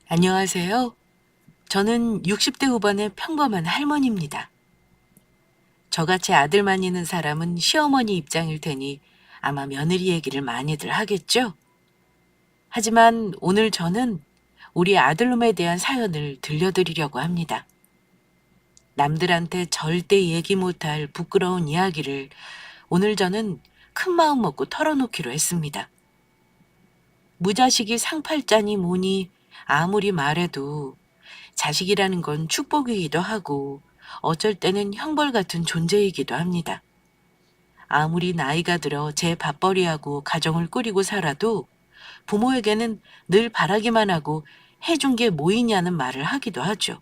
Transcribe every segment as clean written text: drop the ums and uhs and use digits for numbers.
안녕하세요. 저는 60대 후반의 평범한 할머니입니다. 저같이 아들만 있는 사람은 시어머니 입장일 테니 아마 며느리 얘기를 많이들 하겠죠? 하지만 오늘 저는 우리 아들놈에 대한 사연을 들려드리려고 합니다. 남들한테 절대 얘기 못할 부끄러운 이야기를 오늘 저는 큰 마음 먹고 털어놓기로 했습니다. 무자식이 상팔자니 뭐니 아무리 말해도 자식이라는 건 축복이기도 하고 어쩔 때는 형벌 같은 존재이기도 합니다. 아무리 나이가 들어 제 밥벌이하고 가정을 꾸리고 살아도 부모에게는 늘 바라기만 하고 해준 게 뭐 있냐는 말을 하기도 하죠.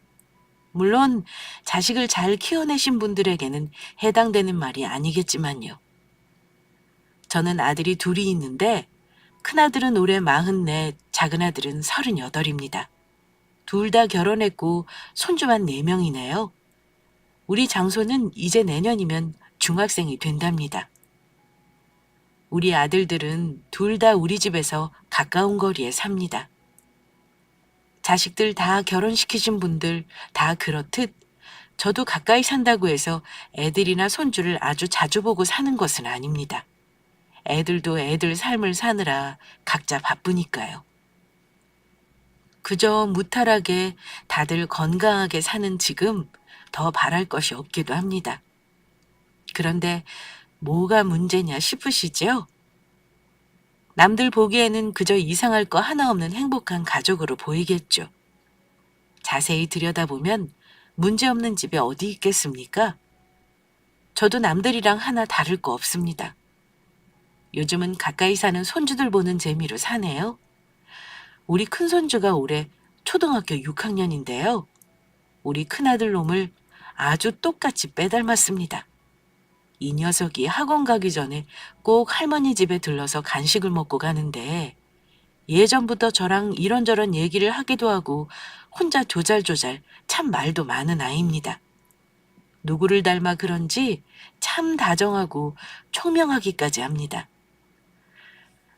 물론 자식을 잘 키워내신 분들에게는 해당되는 말이 아니겠지만요. 저는 아들이 둘이 있는데 큰아들은 올해 44, 작은아들은 38입니다. 둘 다 결혼했고 손주만 4명이네요. 우리 장소는 이제 내년이면 중학생이 된답니다. 우리 아들들은 둘 다 우리 집에서 가까운 거리에 삽니다. 자식들 다 결혼시키신 분들 다 그렇듯 저도 가까이 산다고 해서 애들이나 손주를 아주 자주 보고 사는 것은 아닙니다. 애들도 애들 삶을 사느라 각자 바쁘니까요. 그저 무탈하게 다들 건강하게 사는 지금 더 바랄 것이 없기도 합니다. 그런데 뭐가 문제냐 싶으시죠? 남들 보기에는 그저 이상할 거 하나 없는 행복한 가족으로 보이겠죠. 자세히 들여다보면 문제없는 집에 어디 있겠습니까? 저도 남들이랑 하나 다를 거 없습니다. 요즘은 가까이 사는 손주들 보는 재미로 사네요. 우리 큰손주가 올해 초등학교 6학년인데요. 우리 큰아들 놈을 아주 똑같이 빼닮았습니다. 이 녀석이 학원 가기 전에 꼭 할머니 집에 들러서 간식을 먹고 가는데 예전부터 저랑 이런저런 얘기를 하기도 하고 혼자 조잘조잘 참 말도 많은 아이입니다. 누구를 닮아 그런지 참 다정하고 총명하기까지 합니다.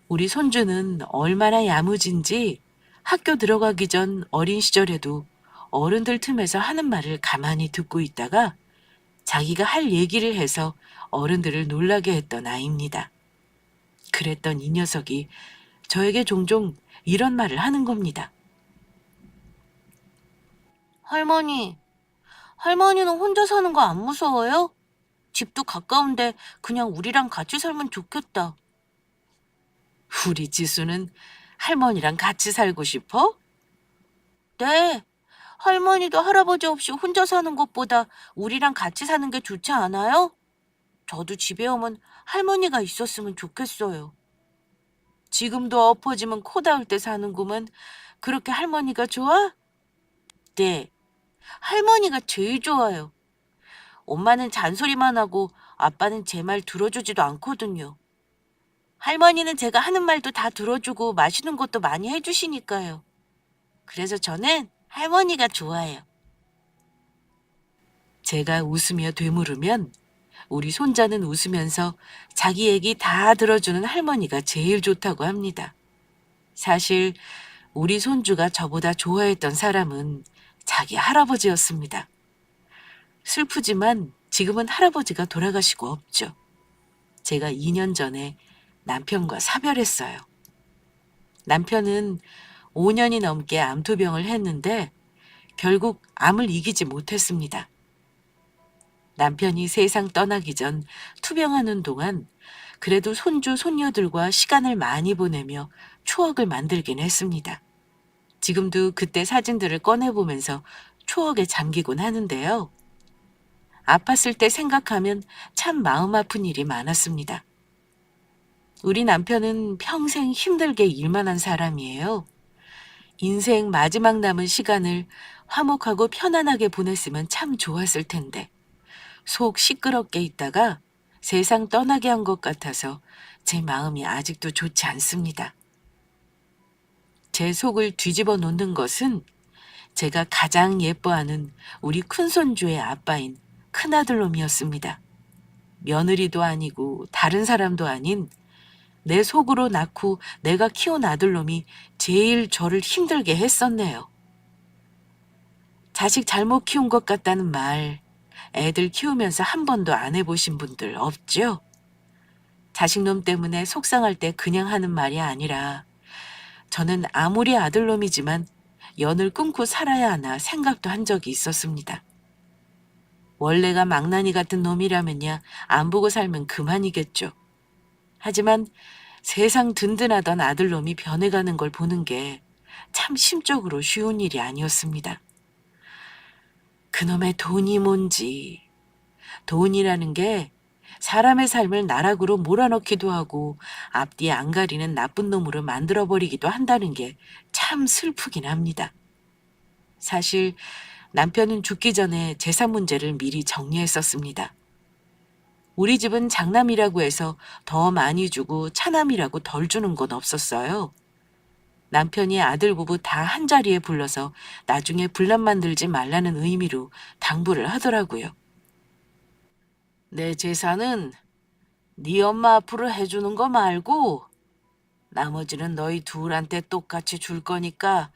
우리 손주는 얼마나 야무진지 학교 들어가기 전 어린 시절에도 어른들 틈에서 하는 말을 가만히 듣고 있다가 자기가 할 얘기를 해서 어른들을 놀라게 했던 아이입니다. 그랬던 이 녀석이 저에게 종종 이런 말을 하는 겁니다. 할머니, 할머니는 혼자 사는 거 안 무서워요? 집도 가까운데 그냥 우리랑 같이 살면 좋겠다. 우리 지수는 할머니랑 같이 살고 싶어? 네. 할머니도 할아버지 없이 혼자 사는 것보다 우리랑 같이 사는 게 좋지 않아요? 저도 집에 오면 할머니가 있었으면 좋겠어요. 지금도 엎어지면 코 닿을 때 사는구먼. 그렇게 할머니가 좋아? 네. 할머니가 제일 좋아요. 엄마는 잔소리만 하고 아빠는 제 말 들어주지도 않거든요. 할머니는 제가 하는 말도 다 들어주고 맛있는 것도 많이 해주시니까요. 그래서 저는 할머니가 좋아요. 제가 웃으며 되물으면 우리 손자는 웃으면서 자기 얘기 다 들어주는 할머니가 제일 좋다고 합니다. 사실 우리 손주가 저보다 좋아했던 사람은 자기 할아버지였습니다. 슬프지만 지금은 할아버지가 돌아가시고 없죠. 제가 2년 전에 남편과 사별했어요. 남편은 5년이 넘게 암투병을 했는데 결국 암을 이기지 못했습니다. 남편이 세상 떠나기 전 투병하는 동안 그래도 손주, 손녀들과 시간을 많이 보내며 추억을 만들긴 했습니다. 지금도 그때 사진들을 꺼내보면서 추억에 잠기곤 하는데요. 아팠을 때 생각하면 참 마음 아픈 일이 많았습니다. 우리 남편은 평생 힘들게 일만 한 사람이에요. 인생 마지막 남은 시간을 화목하고 편안하게 보냈으면 참 좋았을 텐데 속 시끄럽게 있다가 세상 떠나게 한 것 같아서 제 마음이 아직도 좋지 않습니다. 제 속을 뒤집어 놓는 것은 제가 가장 예뻐하는 우리 큰손주의 아빠인 큰아들놈이었습니다. 며느리도 아니고 다른 사람도 아닌 내 속으로 낳고 내가 키운 아들놈이 제일 저를 힘들게 했었네요. 자식 잘못 키운 것 같다는 말, 애들 키우면서 한 번도 안 해보신 분들 없죠? 자식놈 때문에 속상할 때 그냥 하는 말이 아니라 저는 아무리 아들놈이지만 연을 끊고 살아야 하나 생각도 한 적이 있었습니다. 원래가 망나니 같은 놈이라면야 안 보고 살면 그만이겠죠. 하지만 세상 든든하던 아들놈이 변해가는 걸 보는 게 참 심적으로 쉬운 일이 아니었습니다. 그놈의 돈이 뭔지, 돈이라는 게 사람의 삶을 나락으로 몰아넣기도 하고 앞뒤 안 가리는 나쁜 놈으로 만들어버리기도 한다는 게 참 슬프긴 합니다. 사실 남편은 죽기 전에 재산 문제를 미리 정리했었습니다. 우리 집은 장남이라고 해서 더 많이 주고 차남이라고 덜 주는 건 없었어요. 남편이 아들 부부 다 한자리에 불러서 나중에 분란 만들지 말라는 의미로 당부를 하더라고요. 내 재산은 네 엄마 앞으로 해주는 거 말고 나머지는 너희 둘한테 똑같이 줄 거니까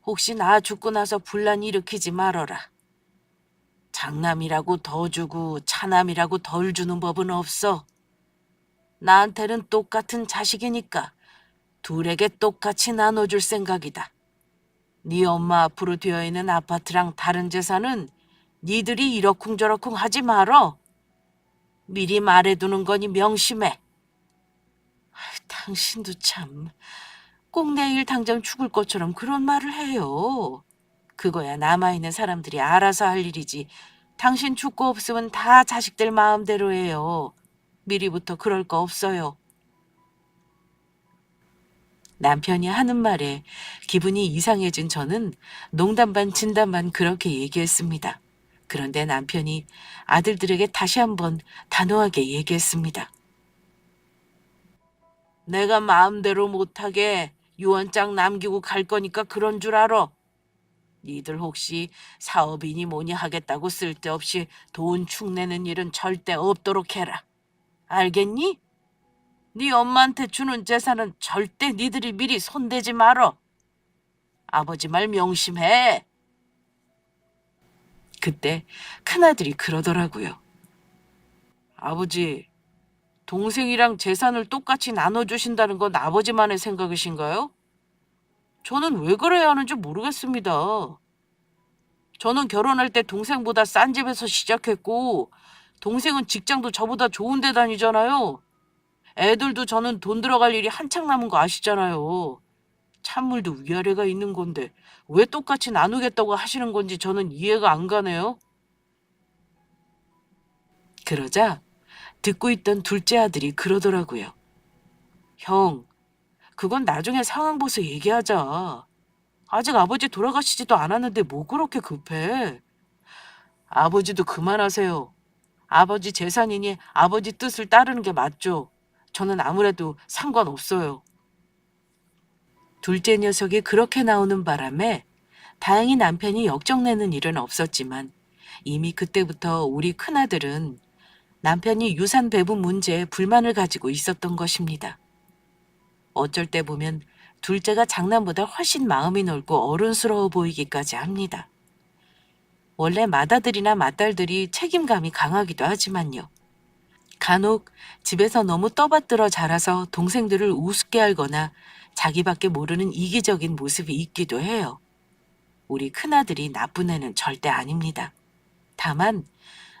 혹시 나 죽고 나서 분란 일으키지 말어라. 장남이라고 더 주고 차남이라고 덜 주는 법은 없어. 나한테는 똑같은 자식이니까 둘에게 똑같이 나눠줄 생각이다. 네 엄마 앞으로 되어 있는 아파트랑 다른 재산은 니들이 이러쿵저러쿵 하지 말어. 미리 말해두는 거니 명심해. 당신도 참 꼭 내일 당장 죽을 것처럼 그런 말을 해요. 그거야 남아있는 사람들이 알아서 할 일이지. 당신 죽고 없으면 다 자식들 마음대로 해요. 미리부터 그럴 거 없어요. 남편이 하는 말에 기분이 이상해진 저는 농담 반 진담 반 그렇게 얘기했습니다. 그런데 남편이 아들들에게 다시 한번 단호하게 얘기했습니다. 내가 마음대로 못하게 유언장 남기고 갈 거니까 그런 줄 알아. 니들 혹시 사업이니 뭐니 하겠다고 쓸데없이 돈 축내는 일은 절대 없도록 해라. 알겠니? 네 엄마한테 주는 재산은 절대 니들이 미리 손대지 말어. 아버지 말 명심해. 그때 큰아들이 그러더라고요. 아버지, 동생이랑 재산을 똑같이 나눠주신다는 건 아버지만의 생각이신가요? 저는 왜 그래야 하는지 모르겠습니다. 저는 결혼할 때 동생보다 싼 집에서 시작했고 동생은 직장도 저보다 좋은 데 다니잖아요. 애들도 저는 돈 들어갈 일이 한창 남은 거 아시잖아요. 찬물도 위아래가 있는 건데 왜 똑같이 나누겠다고 하시는 건지 저는 이해가 안 가네요. 그러자 듣고 있던 둘째 아들이 그러더라고요. 형, 그건 나중에 상황 봐서 얘기하자. 아직 아버지 돌아가시지도 않았는데 뭐 그렇게 급해. 아버지도 그만하세요. 아버지 재산이니 아버지 뜻을 따르는 게 맞죠. 저는 아무래도 상관없어요. 둘째 녀석이 그렇게 나오는 바람에 다행히 남편이 역정내는 일은 없었지만 이미 그때부터 우리 큰아들은 남편이 유산 배분 문제에 불만을 가지고 있었던 것입니다. 어쩔 때 보면 둘째가 장남보다 훨씬 마음이 넓고 어른스러워 보이기까지 합니다. 원래 맏아들이나 맏딸들이 책임감이 강하기도 하지만요. 간혹 집에서 너무 떠받들어 자라서 동생들을 우습게 알거나 자기밖에 모르는 이기적인 모습이 있기도 해요. 우리 큰아들이 나쁜 애는 절대 아닙니다. 다만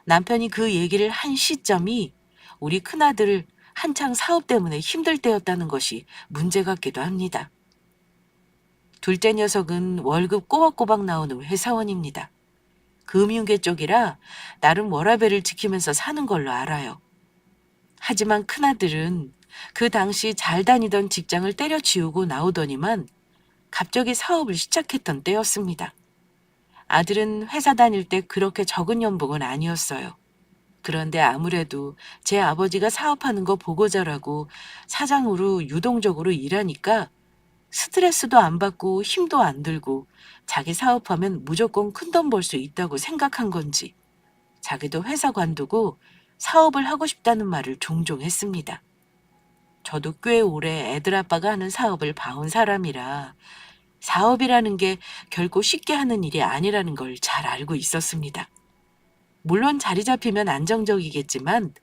남편이 그 얘기를 한 시점이 우리 큰아들 한창 사업 때문에 힘들 때였다는 것이 문제 같기도 합니다. 둘째 녀석은 월급 꼬박꼬박 나오는 회사원입니다. 금융계 쪽이라 나름 워라밸을 지키면서 사는 걸로 알아요. 하지만 큰아들은 그 당시 잘 다니던 직장을 때려치우고 나오더니만 갑자기 사업을 시작했던 때였습니다. 아들은 회사 다닐 때 그렇게 적은 연봉은 아니었어요. 그런데 아무래도 제 아버지가 사업하는 거 보고 자라고 사장으로 유동적으로 일하니까 스트레스도 안 받고 힘도 안 들고 자기 사업하면 무조건 큰돈 벌 수 있다고 생각한 건지 자기도 회사 관두고 사업을 하고 싶다는 말을 종종 했습니다. 저도 꽤 오래 애들 아빠가 하는 사업을 봐온 사람이라 사업이라는 게 결코 쉽게 하는 일이 아니라는 걸 잘 알고 있었습니다. 물론 자리 잡히면 안정적이겠지만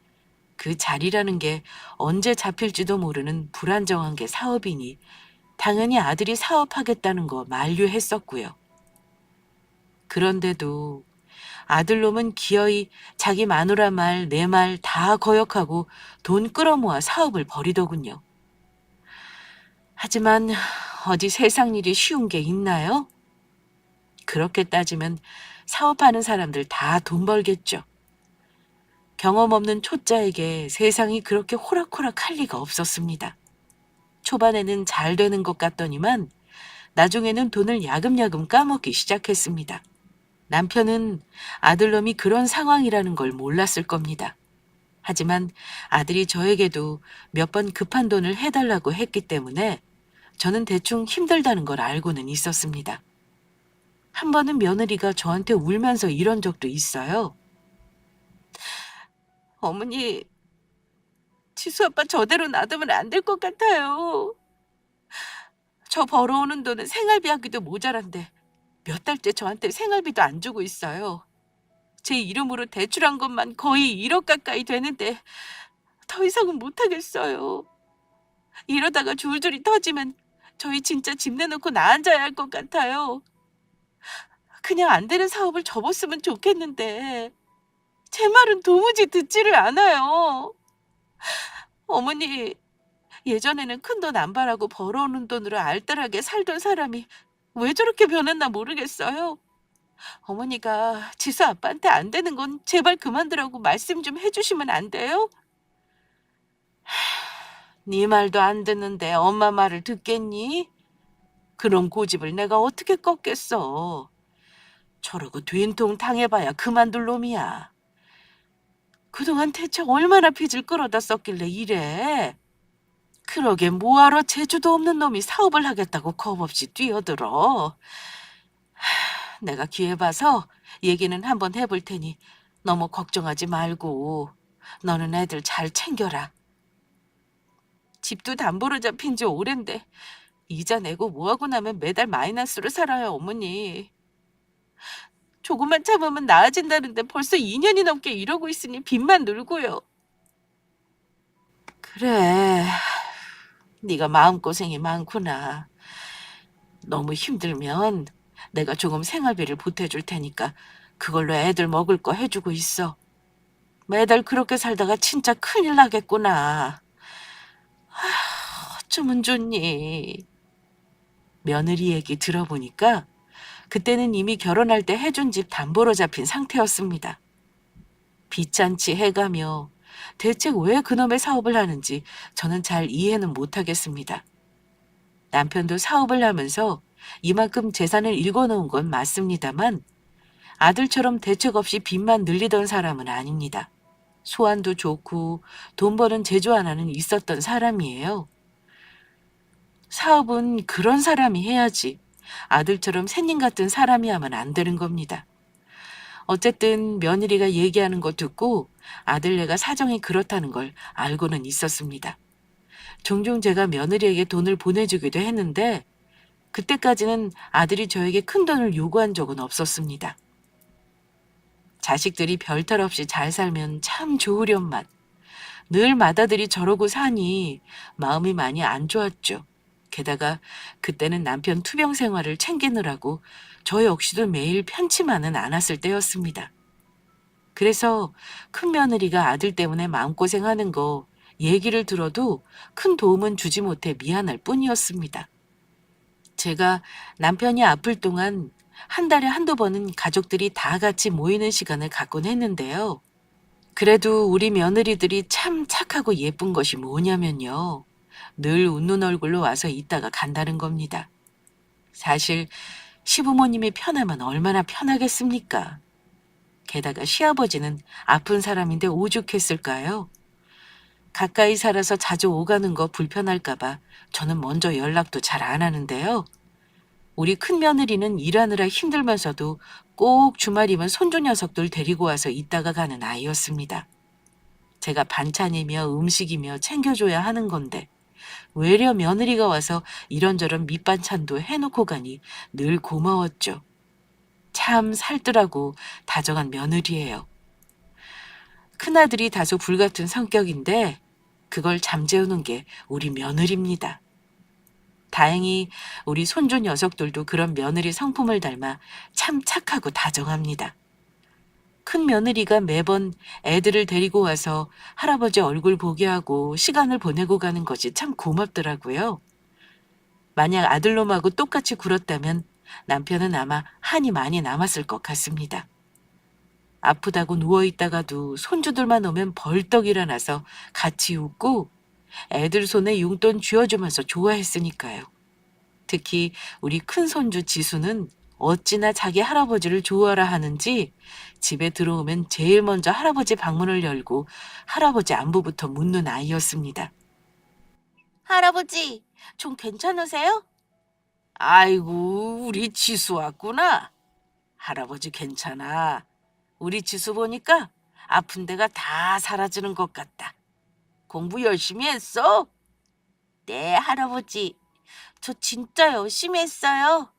그 자리라는 게 언제 잡힐지도 모르는 불안정한 게 사업이니 당연히 아들이 사업하겠다는 거 만류했었고요. 그런데도 아들놈은 기어이 자기 마누라 말, 내 말 다 거역하고 돈 끌어모아 사업을 벌이더군요. 하지만 어디 세상 일이 쉬운 게 있나요? 그렇게 따지면 사업하는 사람들 다 돈 벌겠죠. 경험 없는 초짜에게 세상이 그렇게 호락호락할 리가 없었습니다. 초반에는 잘 되는 것 같더니만 나중에는 돈을 야금야금 까먹기 시작했습니다. 남편은 아들놈이 그런 상황이라는 걸 몰랐을 겁니다. 하지만 아들이 저에게도 몇 번 급한 돈을 해달라고 했기 때문에 저는 대충 힘들다는 걸 알고는 있었습니다. 한 번은 며느리가 저한테 울면서 이런 적도 있어요. 어머니, 지수 아빠 저대로 놔두면 안 될 것 같아요. 저 벌어오는 돈은 생활비 하기도 모자란데 몇 달째 저한테 생활비도 안 주고 있어요. 제 이름으로 대출한 것만 거의 1억 가까이 되는데 더 이상은 못하겠어요. 이러다가 줄줄이 터지면 저희 진짜 집 내놓고 나 앉아야 할 것 같아요. 그냥 안 되는 사업을 접었으면 좋겠는데 제 말은 도무지 듣지를 않아요. 어머니, 예전에는 큰돈 안 바라고 벌어오는 돈으로 알뜰하게 살던 사람이 왜 저렇게 변했나 모르겠어요. 어머니가 지수 아빠한테 안 되는 건 제발 그만두라고 말씀 좀 해주시면 안 돼요? 네 말도 안 듣는데 엄마 말을 듣겠니? 그런 고집을 내가 어떻게 꺾겠어. 저러고 된통 당해봐야 그만둘 놈이야. 그동안 대체 얼마나 빚을 끌어다 썼길래 이래? 그러게 뭐하러 재주도 없는 놈이 사업을 하겠다고 겁없이 뛰어들어. 내가 기회 봐서 얘기는 한번 해볼 테니 너무 걱정하지 말고 너는 애들 잘 챙겨라. 집도 담보로 잡힌 지 오랜데 이자 내고 뭐하고 나면 매달 마이너스로 살아요, 어머니. 조금만 참으면 나아진다는데 벌써 2년이 넘게 이러고 있으니 빚만 늘고요. 그래, 네가 마음고생이 많구나. 너무 힘들면 내가 조금 생활비를 보태줄 테니까 그걸로 애들 먹을 거 해주고 있어. 매달 그렇게 살다가 진짜 큰일 나겠구나. 어쩌면 좋니? 며느리 얘기 들어보니까 그때는 이미 결혼할 때 해준 집 담보로 잡힌 상태였습니다. 빚잔치 해가며 대체 왜 그놈의 사업을 하는지 저는 잘 이해는 못하겠습니다. 남편도 사업을 하면서 이만큼 재산을 일궈놓은 건 맞습니다만 아들처럼 대책 없이 빚만 늘리던 사람은 아닙니다. 소환도 좋고 돈 버는 재주 하나는 있었던 사람이에요. 사업은 그런 사람이 해야지 아들처럼 샌님 같은 사람이 하면 안 되는 겁니다. 어쨌든 며느리가 얘기하는 거 듣고 아들네가 사정이 그렇다는 걸 알고는 있었습니다. 종종 제가 며느리에게 돈을 보내주기도 했는데 그때까지는 아들이 저에게 큰 돈을 요구한 적은 없었습니다. 자식들이 별탈 없이 잘 살면 참 좋으련만 늘 맏아들이 저러고 사니 마음이 많이 안 좋았죠. 게다가 그때는 남편 투병 생활을 챙기느라고 저 역시도 매일 편치만은 않았을 때였습니다. 그래서 큰 며느리가 아들 때문에 마음고생하는 거 얘기를 들어도 큰 도움은 주지 못해 미안할 뿐이었습니다. 제가 남편이 아플 동안 한 달에 한두 번은 가족들이 다 같이 모이는 시간을 갖곤 했는데요. 그래도 우리 며느리들이 참 착하고 예쁜 것이 뭐냐면요. 늘 웃는 얼굴로 와서 있다가 간다는 겁니다. 사실 시부모님이 편하면 얼마나 편하겠습니까? 게다가 시아버지는 아픈 사람인데 오죽했을까요? 가까이 살아서 자주 오가는 거 불편할까봐 저는 먼저 연락도 잘 안 하는데요. 우리 큰며느리는 일하느라 힘들면서도 꼭 주말이면 손주 녀석들 데리고 와서 있다가 가는 아이였습니다. 제가 반찬이며 음식이며 챙겨줘야 하는 건데 외려 며느리가 와서 이런저런 밑반찬도 해놓고 가니 늘 고마웠죠. 참 살뜰하고 다정한 며느리예요. 큰아들이 다소 불같은 성격인데 그걸 잠재우는 게 우리 며느리입니다. 다행히 우리 손주 녀석들도 그런 며느리 성품을 닮아 참 착하고 다정합니다. 큰 며느리가 매번 애들을 데리고 와서 할아버지 얼굴 보게 하고 시간을 보내고 가는 것이 참 고맙더라고요. 만약 아들놈하고 똑같이 굴었다면 남편은 아마 한이 많이 남았을 것 같습니다. 아프다고 누워있다가도 손주들만 오면 벌떡 일어나서 같이 웃고 애들 손에 용돈 쥐어주면서 좋아했으니까요. 특히 우리 큰손주 지수는 어찌나 자기 할아버지를 좋아라 하는지 집에 들어오면 제일 먼저 할아버지 방문을 열고 할아버지 안부부터 묻는 아이였습니다. 할아버지, 좀 괜찮으세요? 아이고, 우리 지수 왔구나. 할아버지 괜찮아. 우리 지수 보니까 아픈 데가 다 사라지는 것 같다. 공부 열심히 했어? 네, 할아버지. 저 진짜 열심히 했어요.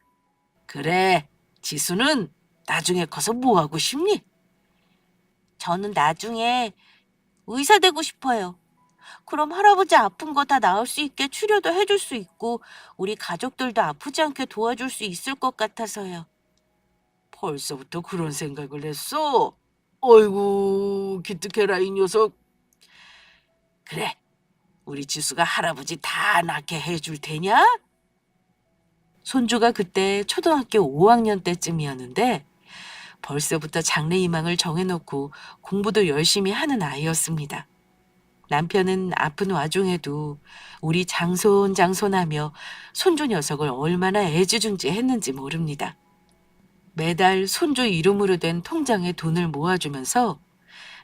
그래, 지수는 나중에 커서 뭐 하고 싶니? 저는 나중에 의사 되고 싶어요. 그럼 할아버지 아픈 거 다 나을 수 있게 치료도 해줄 수 있고 우리 가족들도 아프지 않게 도와줄 수 있을 것 같아서요. 벌써부터 그런 생각을 했어? 어이구, 기특해라 이 녀석. 그래, 우리 지수가 할아버지 다 낫게 해줄 테냐? 손주가 그때 초등학교 5학년 때쯤이었는데 벌써부터 장래희망을 정해놓고 공부도 열심히 하는 아이였습니다. 남편은 아픈 와중에도 우리 장손장손하며 손주 녀석을 얼마나 애지중지했는지 모릅니다. 매달 손주 이름으로 된 통장에 돈을 모아주면서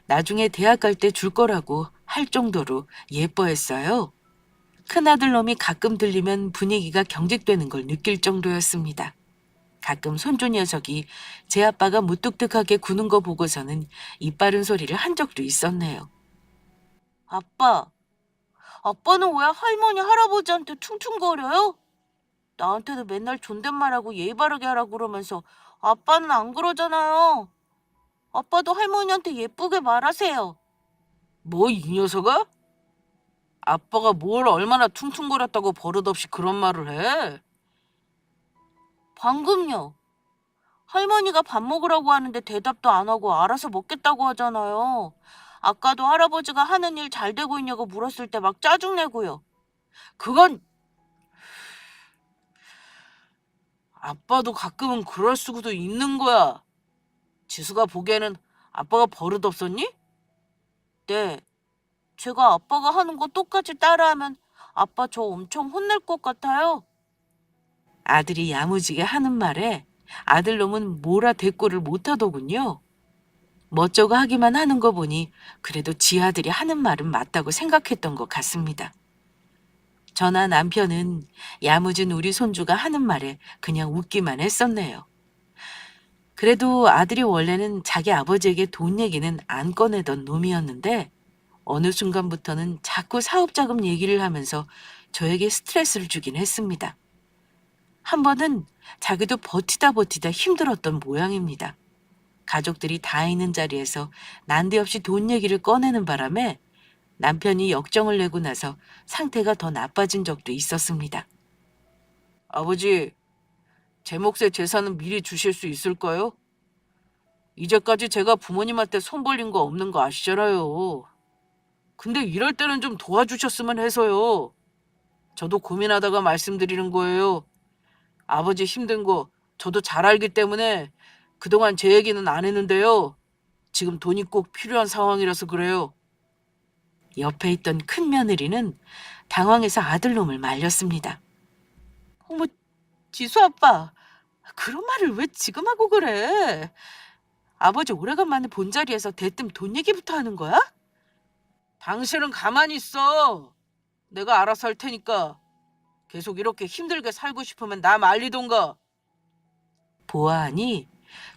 나중에 대학 갈 때 줄 거라고 할 정도로 예뻐했어요. 큰아들 놈이 가끔 들리면 분위기가 경직되는 걸 느낄 정도였습니다. 가끔 손주 녀석이 제 아빠가 무뚝뚝하게 구는 거 보고서는 이빠른 소리를 한 적도 있었네요. 아빠는 왜 할머니, 할아버지한테 퉁퉁거려요? 나한테도 맨날 존댓말하고 예의 바르게 하라고 그러면서 아빠는 안 그러잖아요. 아빠도 할머니한테 예쁘게 말하세요. 뭐 이 녀석아? 아빠가 뭘 얼마나 퉁퉁거렸다고 버릇없이 그런 말을 해? 방금요. 할머니가 밥 먹으라고 하는데 대답도 안 하고 알아서 먹겠다고 하잖아요. 아까도 할아버지가 하는 일 잘 되고 있냐고 물었을 때 막 짜증내고요. 그건 아빠도 가끔은 그럴 수도 있는 거야. 지수가 보기에는 아빠가 버릇없었니? 네. 제가 아빠가 하는 거 똑같이 따라하면 아빠 저 엄청 혼낼 것 같아요. 아들이 야무지게 하는 말에 아들놈은 뭐라 대꾸를 못하더군요. 멋쩍어 하기만 하는 거 보니 그래도 지 아들이 하는 말은 맞다고 생각했던 것 같습니다. 저나 남편은 야무진 우리 손주가 하는 말에 그냥 웃기만 했었네요. 그래도 아들이 원래는 자기 아버지에게 돈 얘기는 안 꺼내던 놈이었는데 어느 순간부터는 자꾸 사업자금 얘기를 하면서 저에게 스트레스를 주긴 했습니다. 한 번은 자기도 버티다 힘들었던 모양입니다. 가족들이 다 있는 자리에서 난데없이 돈 얘기를 꺼내는 바람에 남편이 역정을 내고 나서 상태가 더 나빠진 적도 있었습니다. 아버지, 제 몫의 재산은 미리 주실 수 있을까요? 이제까지 제가 부모님한테 손 벌린 거 없는 거 아시잖아요. 근데 이럴 때는 좀 도와주셨으면 해서요. 저도 고민하다가 말씀드리는 거예요. 아버지 힘든 거 저도 잘 알기 때문에 그동안 제 얘기는 안 했는데요. 지금 돈이 꼭 필요한 상황이라서 그래요. 옆에 있던 큰 며느리는 당황해서 아들놈을 말렸습니다. 어머, 지수 아빠, 그런 말을 왜 지금 하고 그래? 아버지 오래간만에 본 자리에서 대뜸 돈 얘기부터 하는 거야? 당신은 가만히 있어. 내가 알아서 할 테니까. 계속 이렇게 힘들게 살고 싶으면 나 말리던가. 보아하니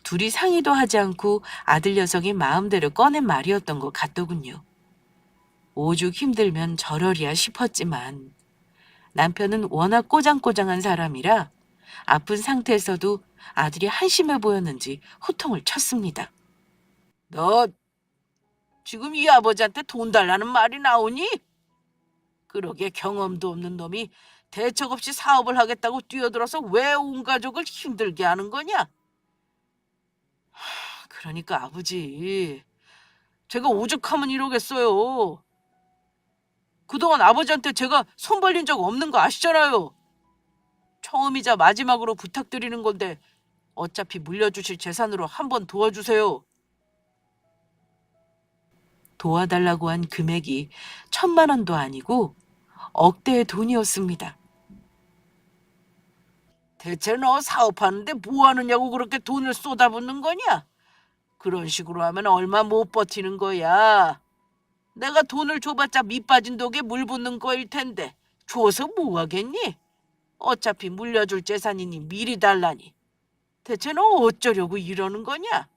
둘이 상의도 하지 않고 아들 녀석이 마음대로 꺼낸 말이었던 것 같더군요. 오죽 힘들면 저러리야 싶었지만 남편은 워낙 꼬장꼬장한 사람이라 아픈 상태에서도 아들이 한심해 보였는지 호통을 쳤습니다. 너 지금 이 아버지한테 돈 달라는 말이 나오니? 그러게 경험도 없는 놈이 대책 없이 사업을 하겠다고 뛰어들어서 왜 온 가족을 힘들게 하는 거냐? 그러니까 아버지, 제가 오죽하면 이러겠어요. 그동안 아버지한테 제가 손 벌린 적 없는 거 아시잖아요. 처음이자 마지막으로 부탁드리는 건데 어차피 물려주실 재산으로 한번 도와주세요. 도와달라고 한 금액이 1,000만 원도 아니고 억대의 돈이었습니다. 대체 너 사업하는데 뭐 하느냐고 그렇게 돈을 쏟아붓는 거냐? 그런 식으로 하면 얼마 못 버티는 거야. 내가 돈을 줘봤자 밑 빠진 독에 물 붓는 거일 텐데 줘서 뭐 하겠니? 어차피 물려줄 재산이니 미리 달라니. 대체 너 어쩌려고 이러는 거냐?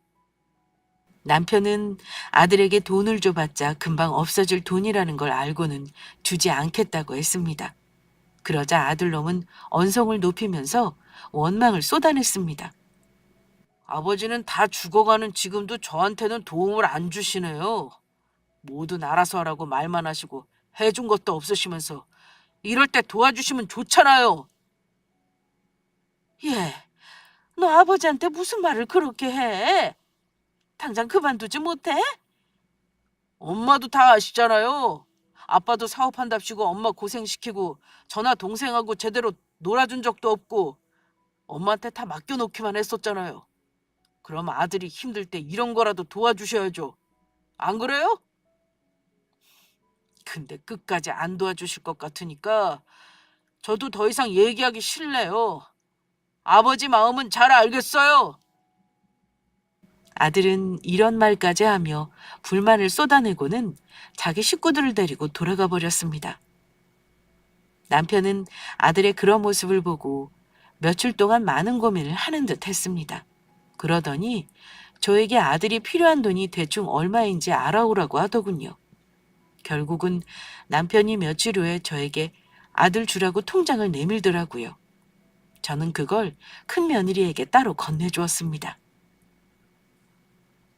남편은 아들에게 돈을 줘봤자 금방 없어질 돈이라는 걸 알고는 주지 않겠다고 했습니다. 그러자 아들놈은 언성을 높이면서 원망을 쏟아냈습니다. 아버지는 다 죽어가는 지금도 저한테는 도움을 안 주시네요. 뭐든 알아서 하라고 말만 하시고 해준 것도 없으시면서 이럴 때 도와주시면 좋잖아요. 예, 너 아버지한테 무슨 말을 그렇게 해? 당장 그만두지 못해? 엄마도 다 아시잖아요. 아빠도 사업한답시고 엄마 고생시키고 저나 동생하고 제대로 놀아준 적도 없고 엄마한테 다 맡겨놓기만 했었잖아요. 그럼 아들이 힘들 때 이런 거라도 도와주셔야죠. 안 그래요? 근데 끝까지 안 도와주실 것 같으니까 저도 더 이상 얘기하기 싫네요. 아버지 마음은 잘 알겠어요. 아들은 이런 말까지 하며 불만을 쏟아내고는 자기 식구들을 데리고 돌아가 버렸습니다. 남편은 아들의 그런 모습을 보고 며칠 동안 많은 고민을 하는 듯 했습니다. 그러더니 저에게 아들이 필요한 돈이 대충 얼마인지 알아오라고 하더군요. 결국은 남편이 며칠 후에 저에게 아들 주라고 통장을 내밀더라고요. 저는 그걸 큰 며느리에게 따로 건네주었습니다.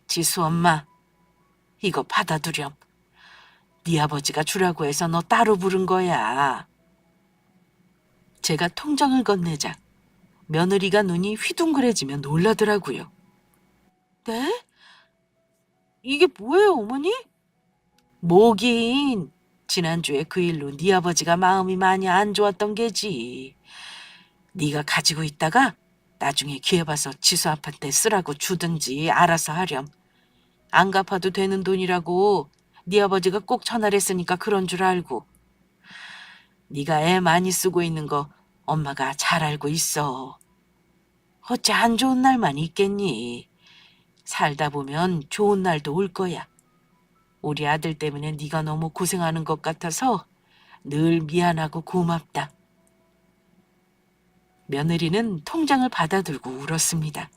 지수 엄마, 이거 받아두렴. 네 아버지가 주라고 해서 너 따로 부른 거야. 제가 통장을 건네자 며느리가 눈이 휘둥그레지며 놀라더라고요. 네? 이게 뭐예요, 어머니? 뭐긴. 지난주에 그 일로 네 아버지가 마음이 많이 안 좋았던 게지. 네가 가지고 있다가 나중에 기회 봐서 지수 아빠한테 쓰라고 주든지 알아서 하렴. 안 갚아도 되는 돈이라고 네 아버지가 꼭 전화를 했으니까 그런 줄 알고. 네가 애 많이 쓰고 있는 거 엄마가 잘 알고 있어. 어째 안 좋은 날만 있겠니? 살다 보면 좋은 날도 올 거야. 우리 아들 때문에 네가 너무 고생하는 것 같아서 늘 미안하고 고맙다. 며느리는 통장을 받아들고 울었습니다.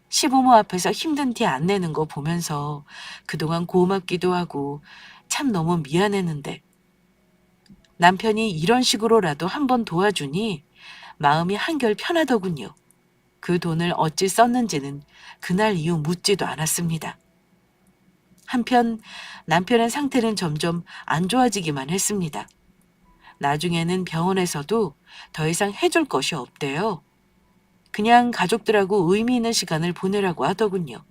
시부모 앞에서 힘든 티 안 내는 거 보면서 그동안 고맙기도 하고 참 너무 미안했는데 남편이 이런 식으로라도 한번 도와주니 마음이 한결 편하더군요. 그 돈을 어찌 썼는지는 그날 이후 묻지도 않았습니다. 한편 남편의 상태는 점점 안 좋아지기만 했습니다. 나중에는 병원에서도 더 이상 해줄 것이 없대요. 그냥 가족들하고 의미 있는 시간을 보내라고 하더군요.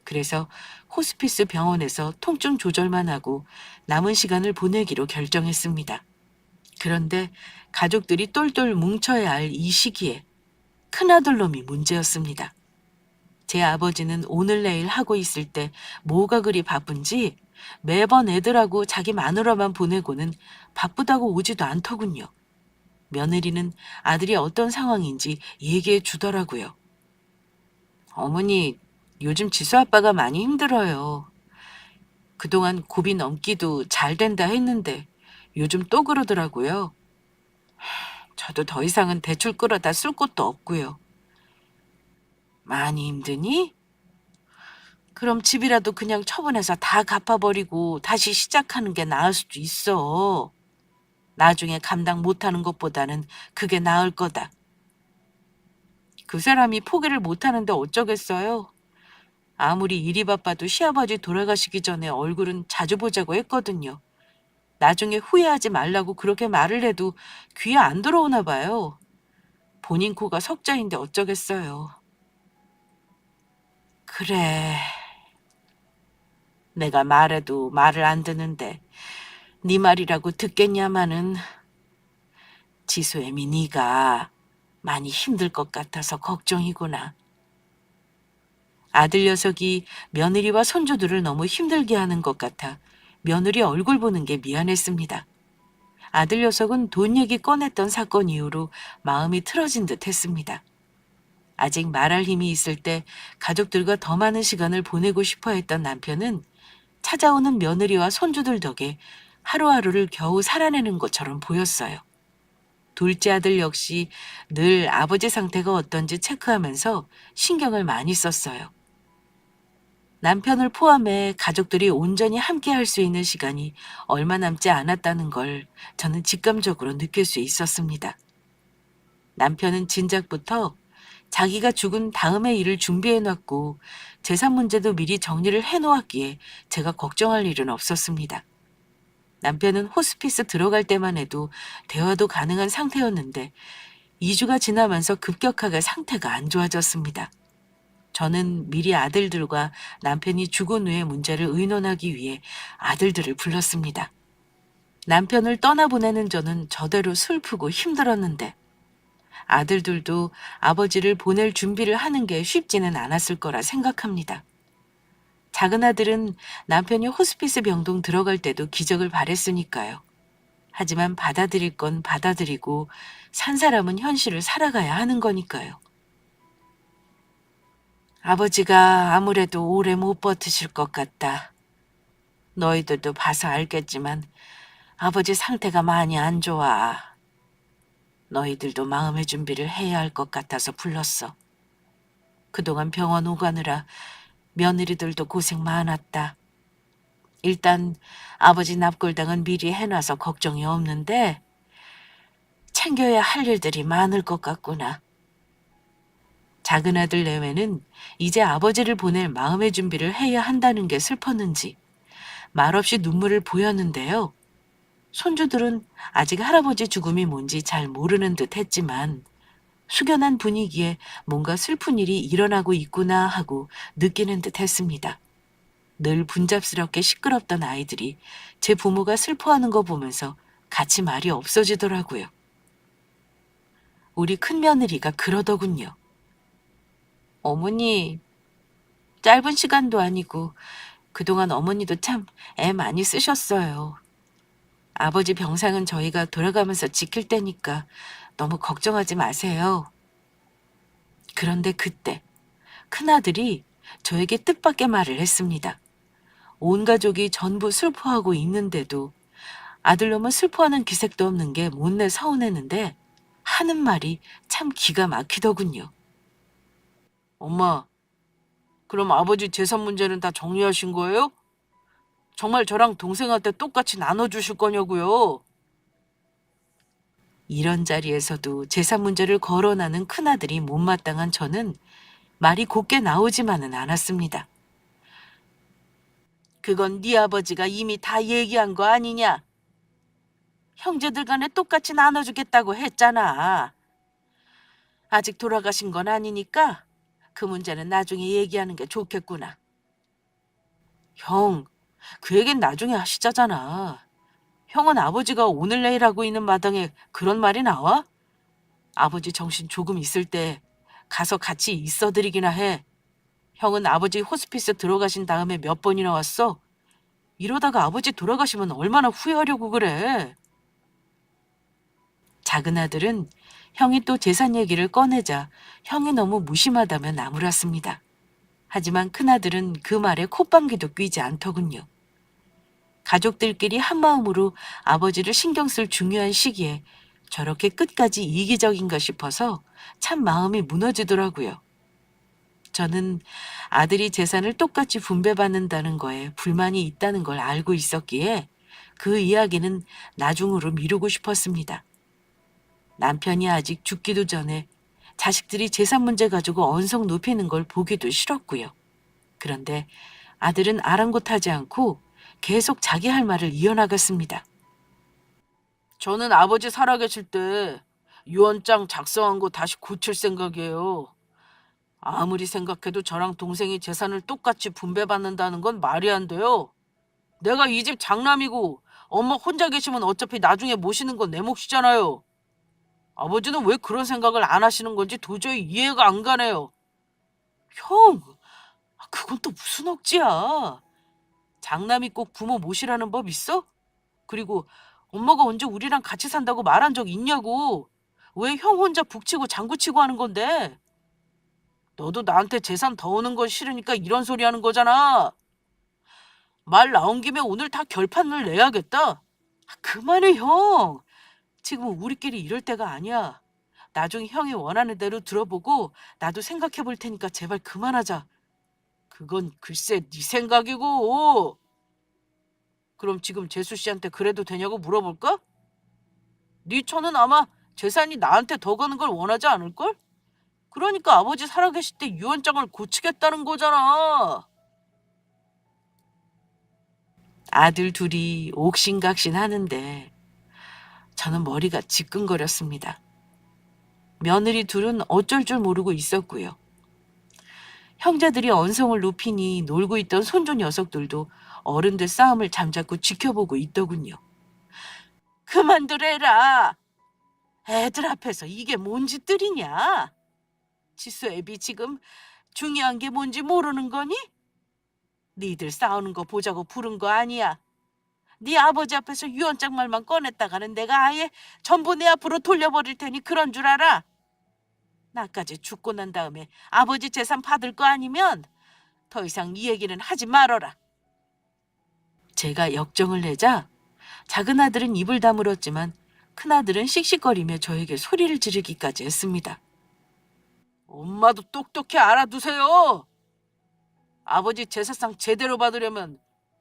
그래서 호스피스 병원에서 통증 조절만 하고 남은 시간을 보내기로 결정했습니다. 그런데 가족들이 똘똘 뭉쳐야 할 이 시기에 큰아들 놈이 문제였습니다. 제 아버지는 오늘 내일 하고 있을 때 뭐가 그리 바쁜지 매번 애들하고 자기 마누라만 보내고는 바쁘다고 오지도 않더군요. 며느리는 아들이 어떤 상황인지 얘기해 주더라고요. 어머니, 요즘 지수 아빠가 많이 힘들어요. 그동안 고비 넘기도 잘 된다 했는데 요즘 또 그러더라고요. 저도 더 이상은 대출 끌어다 쓸 곳도 없고요. 많이 힘드니? 그럼 집이라도 그냥 처분해서 다 갚아버리고 다시 시작하는 게 나을 수도 있어. 나중에 감당 못하는 것보다는 그게 나을 거다. 그 사람이 포기를 못하는데 어쩌겠어요. 아무리 일이 바빠도 시아버지 돌아가시기 전에 얼굴은 자주 보자고 했거든요. 나중에 후회하지 말라고 그렇게 말을 해도 귀에 안 들어오나 봐요. 본인 코가 석자인데 어쩌겠어요. 그래, 내가 말해도 말을 안 듣는데 네 말이라고 듣겠냐마는 지수애미 네가 많이 힘들 것 같아서 걱정이구나. 아들 녀석이 며느리와 손주들을 너무 힘들게 하는 것 같아 며느리 얼굴 보는 게 미안했습니다. 아들 녀석은 돈 얘기 꺼냈던 사건 이후로 마음이 틀어진 듯 했습니다. 아직 말할 힘이 있을 때 가족들과 더 많은 시간을 보내고 싶어 했던 남편은 찾아오는 며느리와 손주들 덕에 하루하루를 겨우 살아내는 것처럼 보였어요. 둘째 아들 역시 늘 아버지 상태가 어떤지 체크하면서 신경을 많이 썼어요. 남편을 포함해 가족들이 온전히 함께 할 수 있는 시간이 얼마 남지 않았다는 걸 저는 직감적으로 느낄 수 있었습니다. 남편은 진작부터 자기가 죽은 다음의 일을 준비해놨고 재산 문제도 미리 정리를 해놓았기에 제가 걱정할 일은 없었습니다. 남편은 호스피스 들어갈 때만 해도 대화도 가능한 상태였는데 2주가 지나면서 급격하게 상태가 안 좋아졌습니다. 저는 미리 아들들과 남편이 죽은 후의 문제를 의논하기 위해 아들들을 불렀습니다. 남편을 떠나보내는 저는 저대로 슬프고 힘들었는데 아들들도 아버지를 보낼 준비를 하는 게 쉽지는 않았을 거라 생각합니다. 작은 아들은 남편이 호스피스 병동 들어갈 때도 기적을 바랬으니까요. 하지만 받아들일 건 받아들이고 산 사람은 현실을 살아가야 하는 거니까요. 아버지가 아무래도 오래 못 버티실 것 같다. 너희들도 봐서 알겠지만 아버지 상태가 많이 안 좋아. 너희들도 마음의 준비를 해야 할 것 같아서 불렀어. 그동안 병원 오가느라 며느리들도 고생 많았다. 일단 아버지 납골당은 미리 해놔서 걱정이 없는데 챙겨야 할 일들이 많을 것 같구나. 작은 아들 내외는 이제 아버지를 보낼 마음의 준비를 해야 한다는 게 슬펐는지 말없이 눈물을 보였는데요. 손주들은 아직 할아버지 죽음이 뭔지 잘 모르는 듯 했지만 숙연한 분위기에 뭔가 슬픈 일이 일어나고 있구나 하고 느끼는 듯 했습니다. 늘 분잡스럽게 시끄럽던 아이들이 제 부모가 슬퍼하는 거 보면서 같이 말이 없어지더라고요. 우리 큰며느리가 그러더군요. 어머니, 짧은 시간도 아니고 그동안 어머니도 참 애 많이 쓰셨어요. 아버지 병상은 저희가 돌아가면서 지킬 테니까 너무 걱정하지 마세요. 그런데 그때 큰아들이 저에게 뜻밖의 말을 했습니다. 온 가족이 전부 슬퍼하고 있는데도 아들놈은 슬퍼하는 기색도 없는 게 못내 서운했는데 하는 말이 참 기가 막히더군요. 엄마, 그럼 아버지 재산 문제는 다 정리하신 거예요? 정말 저랑 동생한테 똑같이 나눠주실 거냐고요? 이런 자리에서도 재산 문제를 거론하는 큰아들이 못마땅한 저는 말이 곱게 나오지만은 않았습니다. 그건 네 아버지가 이미 다 얘기한 거 아니냐? 형제들 간에 똑같이 나눠주겠다고 했잖아. 아직 돌아가신 건 아니니까 그 문제는 나중에 얘기하는 게 좋겠구나. 형, 그 얘긴 나중에 하시자잖아. 형은 아버지가 오늘 내일 하고 있는 마당에 그런 말이 나와? 아버지 정신 조금 있을 때 가서 같이 있어드리기나 해. 형은 아버지 호스피스 들어가신 다음에 몇 번이나 왔어? 이러다가 아버지 돌아가시면 얼마나 후회하려고 그래. 작은 아들은 형이 또 재산 얘기를 꺼내자 형이 너무 무심하다며 나무랐습니다. 하지만 큰아들은 그 말에 콧방귀도 뀌지 않더군요. 가족들끼리 한마음으로 아버지를 신경 쓸 중요한 시기에 저렇게 끝까지 이기적인가 싶어서 참 마음이 무너지더라고요. 저는 아들이 재산을 똑같이 분배받는다는 거에 불만이 있다는 걸 알고 있었기에 그 이야기는 나중으로 미루고 싶었습니다. 남편이 아직 죽기도 전에 자식들이 재산 문제 가지고 언성 높이는 걸 보기도 싫었고요. 그런데 아들은 아랑곳하지 않고 계속 자기 할 말을 이어나갔습니다. 저는 아버지 살아계실 때 유언장 작성한 거 다시 고칠 생각이에요. 아무리 생각해도 저랑 동생이 재산을 똑같이 분배받는다는 건 말이 안 돼요. 내가 이 집 장남이고 엄마 혼자 계시면 어차피 나중에 모시는 건 내 몫이잖아요. 아버지는 왜 그런 생각을 안 하시는 건지 도저히 이해가 안 가네요. 형, 그건 또 무슨 억지야. 장남이 꼭 부모 모시라는 법 있어? 그리고 엄마가 언제 우리랑 같이 산다고 말한 적 있냐고. 왜 형 혼자 북치고 장구치고 하는 건데? 너도 나한테 재산 더 오는 건 싫으니까 이런 소리 하는 거잖아. 말 나온 김에 오늘 다 결판을 내야겠다. 그만해, 형. 지금 우리끼리 이럴 때가 아니야. 나중에 형이 원하는 대로 들어보고 나도 생각해 볼 테니까 제발 그만하자. 그건 글쎄 네 생각이고. 그럼 지금 재수 씨한테 그래도 되냐고 물어볼까? 네 처는 아마 재산이 나한테 더 가는 걸 원하지 않을걸? 그러니까 아버지 살아계실 때 유언장을 고치겠다는 거잖아. 아들 둘이 옥신각신 하는데 저는 머리가 지끈거렸습니다. 며느리 둘은 어쩔 줄 모르고 있었고요. 형제들이 언성을 높이니 놀고 있던 손주 녀석들도 어른들 싸움을 잠자코 지켜보고 있더군요. 그만두래라. 애들 앞에서 이게 뭔 짓들이냐? 지수 애비 지금 중요한 게 뭔지 모르는 거니? 니들 싸우는 거 보자고 부른 거 아니야. 네 아버지 앞에서 유언장 말만 꺼냈다가는 내가 아예 전부 내 앞으로 돌려버릴 테니 그런 줄 알아. 나까지 죽고 난 다음에 아버지 재산 받을 거 아니면 더 이상 이 얘기는 하지 말어라. 제가 역정을 내자 작은 아들은 입을 다물었지만 큰 아들은 씩씩거리며 저에게 소리를 지르기까지 했습니다. 엄마도 똑똑히 알아두세요. 아버지 제사상 제대로 받으려면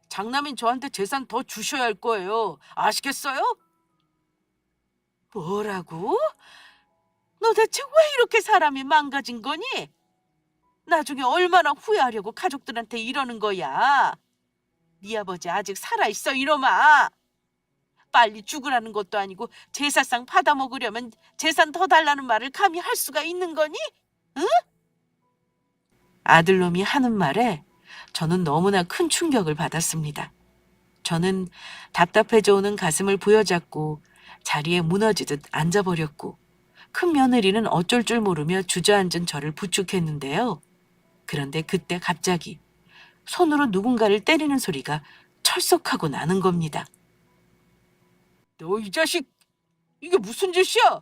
장남인 저한테 재산 더 주셔야 할 거예요. 아시겠어요? 뭐라고? 너 대체 왜 이렇게 사람이 망가진 거니? 나중에 얼마나 후회하려고 가족들한테 이러는 거야. 네 아버지 아직 살아있어 이놈아. 빨리 죽으라는 것도 아니고 제사상 받아먹으려면 재산 더 달라는 말을 감히 할 수가 있는 거니? 응? 아들놈이 하는 말에 저는 너무나 큰 충격을 받았습니다. 저는 답답해져 오는 가슴을 부여잡고 자리에 무너지듯 앉아버렸고 큰 며느리는 어쩔 줄 모르며 주저앉은 저를 부축했는데요. 그런데 그때 갑자기 손으로 누군가를 때리는 소리가 철썩하고 나는 겁니다. 너 이 자식, 이게 무슨 짓이야?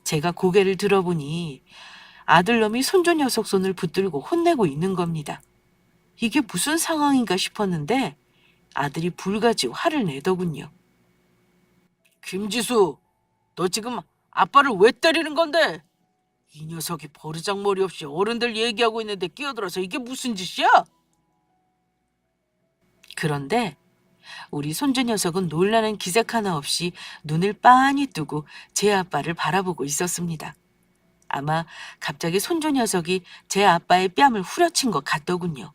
제가 고개를 들어보니 아들놈이 손주 녀석 손을 붙들고 혼내고 있는 겁니다. 이게 무슨 상황인가 싶었는데 아들이 불같이 화를 내더군요. 김지수, 너 지금 아빠를 왜 때리는 건데? 이 녀석이 버르장머리 없이 어른들 얘기하고 있는데 끼어들어서 이게 무슨 짓이야? 그런데 우리 손주 녀석은 놀라는 기색 하나 없이 눈을 빤히 뜨고 제 아빠를 바라보고 있었습니다. 아마 갑자기 손주 녀석이 제 아빠의 뺨을 후려친 것 같더군요.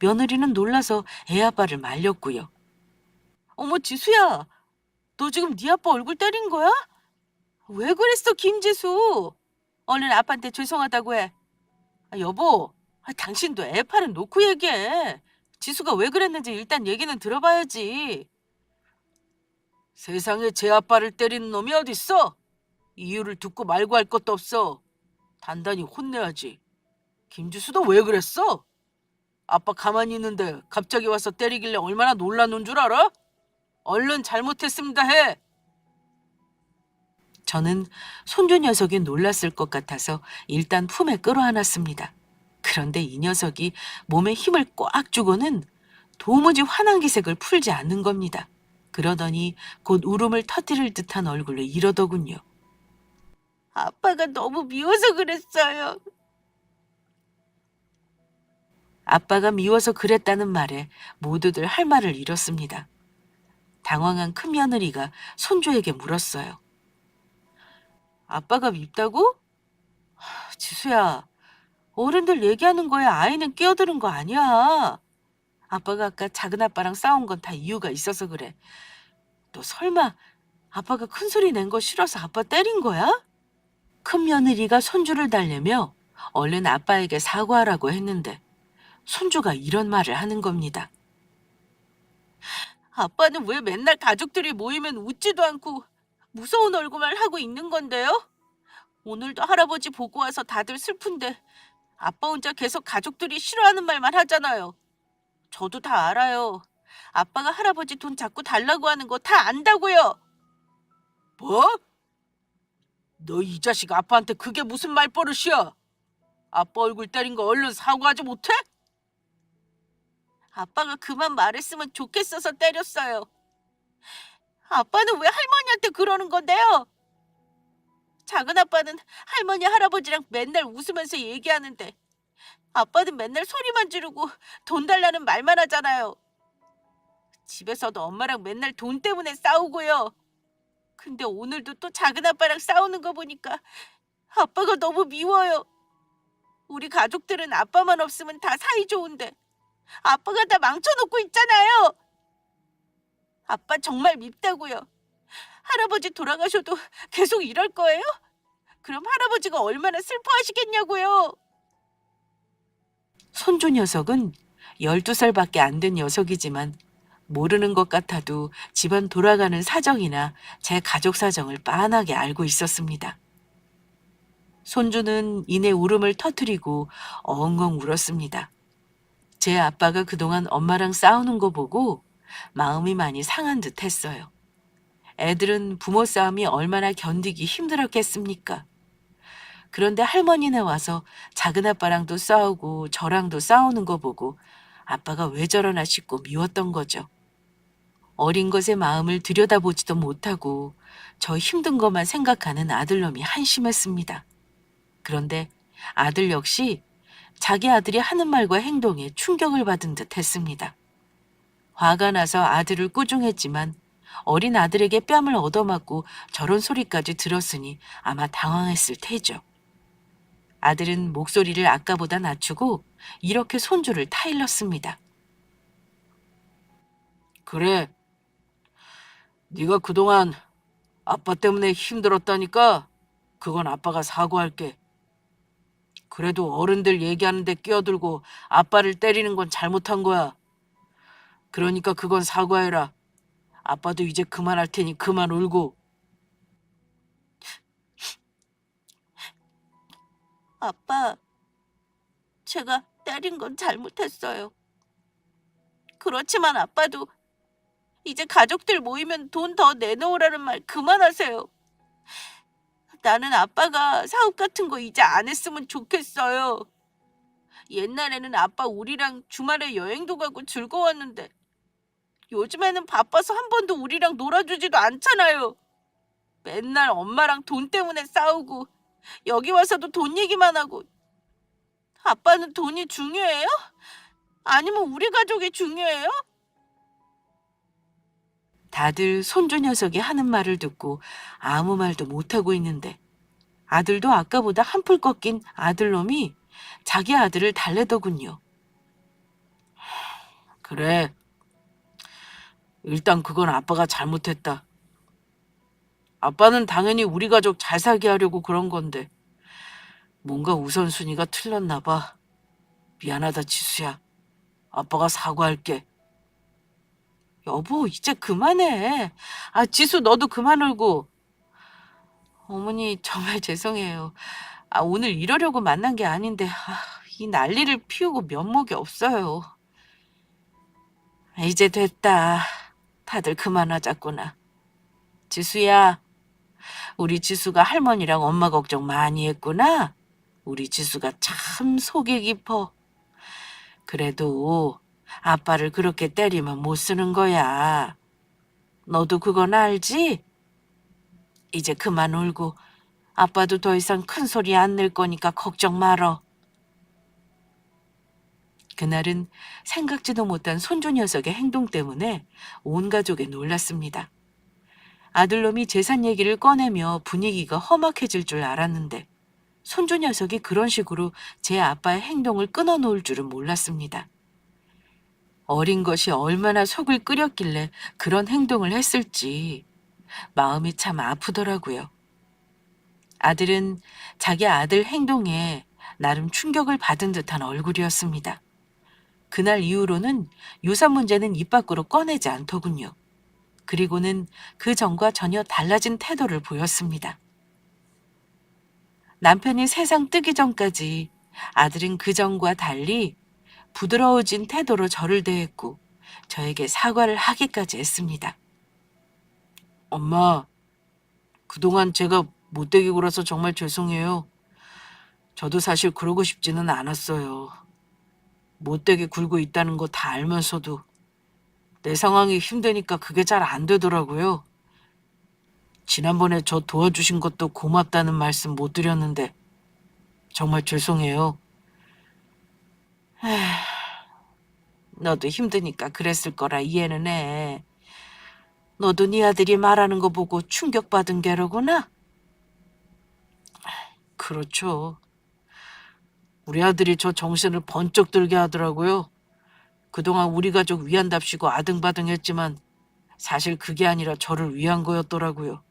며느리는 놀라서 애 아빠를 말렸고요. 어머 지수야, 너 지금 네 아빠 얼굴 때린 거야? 왜 그랬어 김지수? 얼른 아빠한테 죄송하다고 해. 여보, 당신도 애팔은 놓고 얘기해. 지수가 왜 그랬는지 일단 얘기는 들어봐야지. 세상에 제 아빠를 때리는 놈이 어딨어? 이유를 듣고 말고 할 것도 없어. 단단히 혼내야지. 김지수도 왜 그랬어? 아빠 가만히 있는데 갑자기 와서 때리길래 얼마나 놀라는 줄 알아? 얼른 잘못했습니다 해. 저는 손주 녀석이 놀랐을 것 같아서 일단 품에 끌어안았습니다. 그런데 이 녀석이 몸에 힘을 꽉 주고는 도무지 환한 기색을 풀지 않는 겁니다. 그러더니 곧 울음을 터뜨릴 듯한 얼굴로 이러더군요. 아빠가 너무 미워서 그랬어요. 아빠가 미워서 그랬다는 말에 모두들 할 말을 잃었습니다. 당황한 큰며느리가 손주에게 물었어요. 아빠가 밉다고? 지수야, 어른들 얘기하는 거에 아이는 끼어드는 거 아니야. 아빠가 아까 작은 아빠랑 싸운 건 다 이유가 있어서 그래. 너 설마 아빠가 큰 소리 낸 거 싫어서 아빠 때린 거야? 큰 며느리가 손주를 달래며 얼른 아빠에게 사과하라고 했는데 손주가 이런 말을 하는 겁니다. 아빠는 왜 맨날 가족들이 모이면 웃지도 않고 무서운 얼굴만 하고 있는 건데요? 오늘도 할아버지 보고 와서 다들 슬픈데 아빠 혼자 계속 가족들이 싫어하는 말만 하잖아요. 저도 다 알아요. 아빠가 할아버지 돈 자꾸 달라고 하는 거 다 안다고요. 뭐? 너 이 자식 아빠한테 그게 무슨 말버릇이야? 아빠 얼굴 때린 거 얼른 사과하지 못해? 아빠가 그만 말했으면 좋겠어서 때렸어요. 아빠는 왜 할머니한테 그러는 건데요? 작은 아빠는 할머니, 할아버지랑 맨날 웃으면서 얘기하는데 아빠는 맨날 소리만 지르고 돈 달라는 말만 하잖아요. 집에서도 엄마랑 맨날 돈 때문에 싸우고요. 근데 오늘도 또 작은 아빠랑 싸우는 거 보니까 아빠가 너무 미워요. 우리 가족들은 아빠만 없으면 다 사이좋은데 아빠가 다 망쳐놓고 있잖아요. 아빠 정말 밉다고요. 할아버지 돌아가셔도 계속 이럴 거예요? 그럼 할아버지가 얼마나 슬퍼하시겠냐고요. 손주 녀석은 12살밖에 안 된 녀석이지만 모르는 것 같아도 집안 돌아가는 사정이나 제 가족 사정을 빤하게 알고 있었습니다. 손주는 이내 울음을 터뜨리고 엉엉 울었습니다. 제 아빠가 그동안 엄마랑 싸우는 거 보고 마음이 많이 상한 듯 했어요. 애들은 부모 싸움이 얼마나 견디기 힘들었겠습니까? 그런데 할머니네 와서 작은 아빠랑도 싸우고 저랑도 싸우는 거 보고 아빠가 왜 저러나 싶고 미웠던 거죠. 어린 것의 마음을 들여다보지도 못하고 저 힘든 것만 생각하는 아들놈이 한심했습니다. 그런데 아들 역시 자기 아들이 하는 말과 행동에 충격을 받은 듯 했습니다. 화가 나서 아들을 꾸중했지만 어린 아들에게 뺨을 얻어맞고 저런 소리까지 들었으니 아마 당황했을 테죠. 아들은 목소리를 아까보다 낮추고 이렇게 손주를 타일렀습니다. 그래, 네가 그동안 아빠 때문에 힘들었다니까 그건 아빠가 사과할게. 그래도 어른들 얘기하는데 끼어들고 아빠를 때리는 건 잘못한 거야. 그러니까 그건 사과해라. 아빠도 이제 그만할 테니 그만 울고. 아빠, 제가 때린 건 잘못했어요. 그렇지만 아빠도 이제 가족들 모이면 돈 더 내놓으라는 말 그만하세요. 나는 아빠가 사업 같은 거 이제 안 했으면 좋겠어요. 옛날에는 아빠 우리랑 주말에 여행도 가고 즐거웠는데 요즘에는 바빠서 한 번도 우리랑 놀아주지도 않잖아요. 맨날 엄마랑 돈 때문에 싸우고 여기 와서도 돈 얘기만 하고. 아빠는 돈이 중요해요? 아니면 우리 가족이 중요해요? 다들 손주 녀석이 하는 말을 듣고 아무 말도 못하고 있는데 아들도 아까보다 한풀 꺾인 아들놈이 자기 아들을 달래더군요. 그래. 일단 그건 아빠가 잘못했다. 아빠는 당연히 우리 가족 잘 살게 하려고 그런 건데 뭔가 우선순위가 틀렸나 봐. 미안하다 지수야. 아빠가 사과할게. 여보 이제 그만해. 지수 너도 그만 울고. 어머니 정말 죄송해요. 오늘 이러려고 만난 게 아닌데 이 난리를 피우고 면목이 없어요. 이제 됐다. 다들 그만하자꾸나. 지수야, 우리 지수가 할머니랑 엄마 걱정 많이 했구나. 우리 지수가 참 속이 깊어. 그래도 아빠를 그렇게 때리면 못 쓰는 거야. 너도 그건 알지? 이제 그만 울고 아빠도 더 이상 큰 소리 안 낼 거니까 걱정 말어. 그날은 생각지도 못한 손주 녀석의 행동 때문에 온 가족이 놀랐습니다. 아들놈이 재산 얘기를 꺼내며 분위기가 험악해질 줄 알았는데 손주 녀석이 그런 식으로 제 아빠의 행동을 끊어놓을 줄은 몰랐습니다. 어린 것이 얼마나 속을 끓였길래 그런 행동을 했을지 마음이 참 아프더라고요. 아들은 자기 아들 행동에 나름 충격을 받은 듯한 얼굴이었습니다. 그날 이후로는 유산 문제는 입 밖으로 꺼내지 않더군요. 그리고는 그 전과 전혀 달라진 태도를 보였습니다. 남편이 세상 뜨기 전까지 아들은 그 전과 달리 부드러워진 태도로 저를 대했고 저에게 사과를 하기까지 했습니다. 엄마, 그동안 제가 못되게 굴어서 정말 죄송해요. 저도 사실 그러고 싶지는 않았어요. 못되게 굴고 있다는 거 다 알면서도 내 상황이 힘드니까 그게 잘 안 되더라고요. 지난번에 저 도와주신 것도 고맙다는 말씀 못 드렸는데 정말 죄송해요. 에휴, 너도 힘드니까 그랬을 거라 이해는 해. 너도 네 아들이 말하는 거 보고 충격받은 게로구나? 그렇죠. 우리 아들이 저 정신을 번쩍 들게 하더라고요. 그동안 우리 가족 위한답시고 아등바등했지만 사실 그게 아니라 저를 위한 거였더라고요.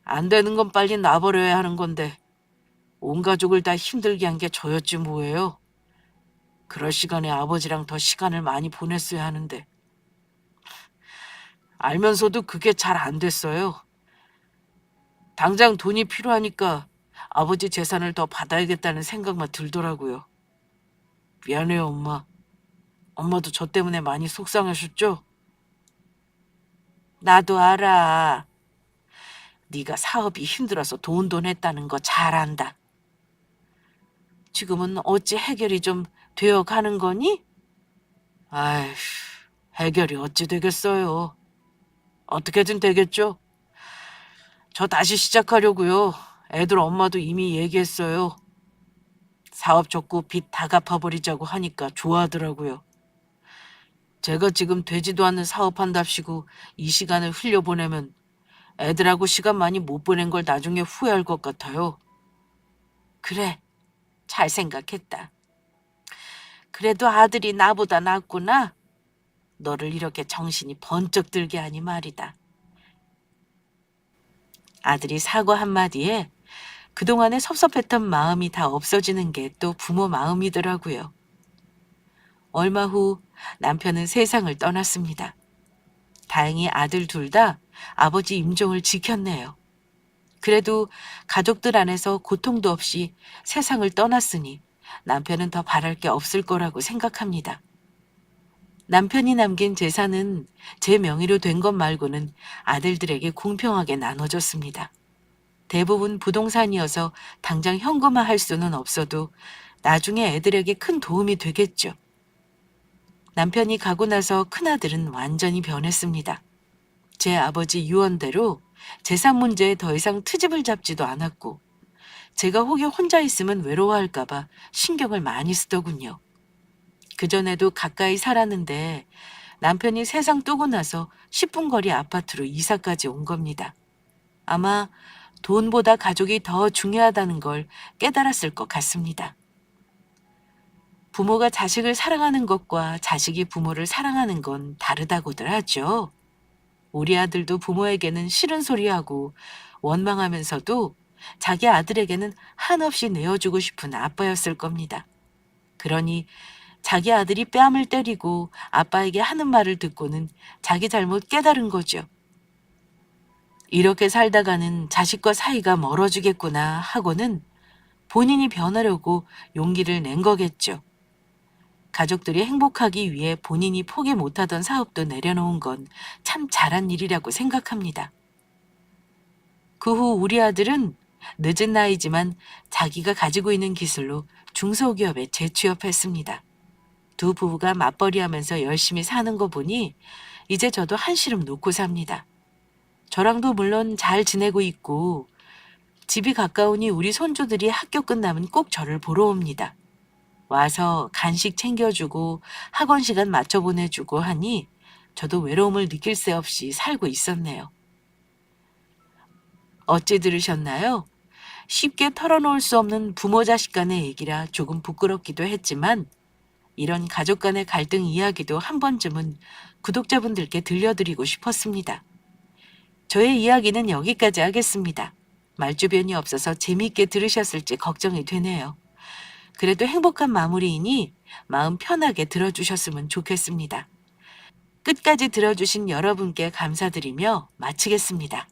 안 되는 건 빨리 놔버려야 하는 건데 온 가족을 다 힘들게 한 게 저였지 뭐예요. 그럴 시간에 아버지랑 더 시간을 많이 보냈어야 하는데 알면서도 그게 잘 안 됐어요. 당장 돈이 필요하니까 아버지 재산을 더 받아야겠다는 생각만 들더라고요. 미안해요, 엄마. 엄마도 저 때문에 많이 속상하셨죠? 나도 알아. 네가 사업이 힘들어서 돈 했다는 거 잘 안다. 지금은 어찌 해결이 좀 되어 가는 거니? 아휴, 해결이 어찌 되겠어요. 어떻게든 되겠죠? 저 다시 시작하려고요. 애들 엄마도 이미 얘기했어요. 사업 접고 빚 다 갚아버리자고 하니까 좋아하더라고요. 제가 지금 되지도 않는 사업한답시고 이 시간을 흘려보내면 애들하고 시간 많이 못 보낸 걸 나중에 후회할 것 같아요. 그래, 잘 생각했다. 그래도 아들이 나보다 낫구나. 너를 이렇게 정신이 번쩍 들게 하니 말이다. 아들이 사과 한마디에 그동안에 섭섭했던 마음이 다 없어지는 게 또 부모 마음이더라고요. 얼마 후 남편은 세상을 떠났습니다. 다행히 아들 둘 다 아버지 임종을 지켰네요. 그래도 가족들 안에서 고통도 없이 세상을 떠났으니 남편은 더 바랄 게 없을 거라고 생각합니다. 남편이 남긴 재산은 제 명의로 된 것 말고는 아들들에게 공평하게 나눠졌습니다. 대부분 부동산이어서 당장 현금화할 수는 없어도 나중에 애들에게 큰 도움이 되겠죠. 남편이 가고 나서 큰아들은 완전히 변했습니다. 제 아버지 유언대로 재산 문제에 더 이상 트집을 잡지도 않았고 제가 혹여 혼자 있으면 외로워할까 봐 신경을 많이 쓰더군요. 그전에도 가까이 살았는데 남편이 세상 뜨고 나서 10분 거리 아파트로 이사까지 온 겁니다. 아마 돈보다 가족이 더 중요하다는 걸 깨달았을 것 같습니다. 부모가 자식을 사랑하는 것과 자식이 부모를 사랑하는 건 다르다고들 하죠. 우리 아들도 부모에게는 싫은 소리하고 원망하면서도 자기 아들에게는 한없이 내어주고 싶은 아빠였을 겁니다. 그러니 자기 아들이 뺨을 때리고 아빠에게 하는 말을 듣고는 자기 잘못 깨달은 거죠. 이렇게 살다가는 자식과 사이가 멀어지겠구나 하고는 본인이 변하려고 용기를 낸 거겠죠. 가족들이 행복하기 위해 본인이 포기 못하던 사업도 내려놓은 건 참 잘한 일이라고 생각합니다. 그 후 우리 아들은 늦은 나이지만 자기가 가지고 있는 기술로 중소기업에 재취업했습니다. 두 부부가 맞벌이하면서 열심히 사는 거 보니 이제 저도 한시름 놓고 삽니다. 저랑도 물론 잘 지내고 있고 집이 가까우니 우리 손주들이 학교 끝나면 꼭 저를 보러 옵니다. 와서 간식 챙겨주고 학원 시간 맞춰 보내주고 하니 저도 외로움을 느낄 새 없이 살고 있었네요. 어찌 들으셨나요? 쉽게 털어놓을 수 없는 부모 자식 간의 얘기라 조금 부끄럽기도 했지만 이런 가족 간의 갈등 이야기도 한 번쯤은 구독자분들께 들려드리고 싶었습니다. 저의 이야기는 여기까지 하겠습니다. 말주변이 없어서 재미있게 들으셨을지 걱정이 되네요. 그래도 행복한 마무리이니 마음 편하게 들어주셨으면 좋겠습니다. 끝까지 들어주신 여러분께 감사드리며 마치겠습니다.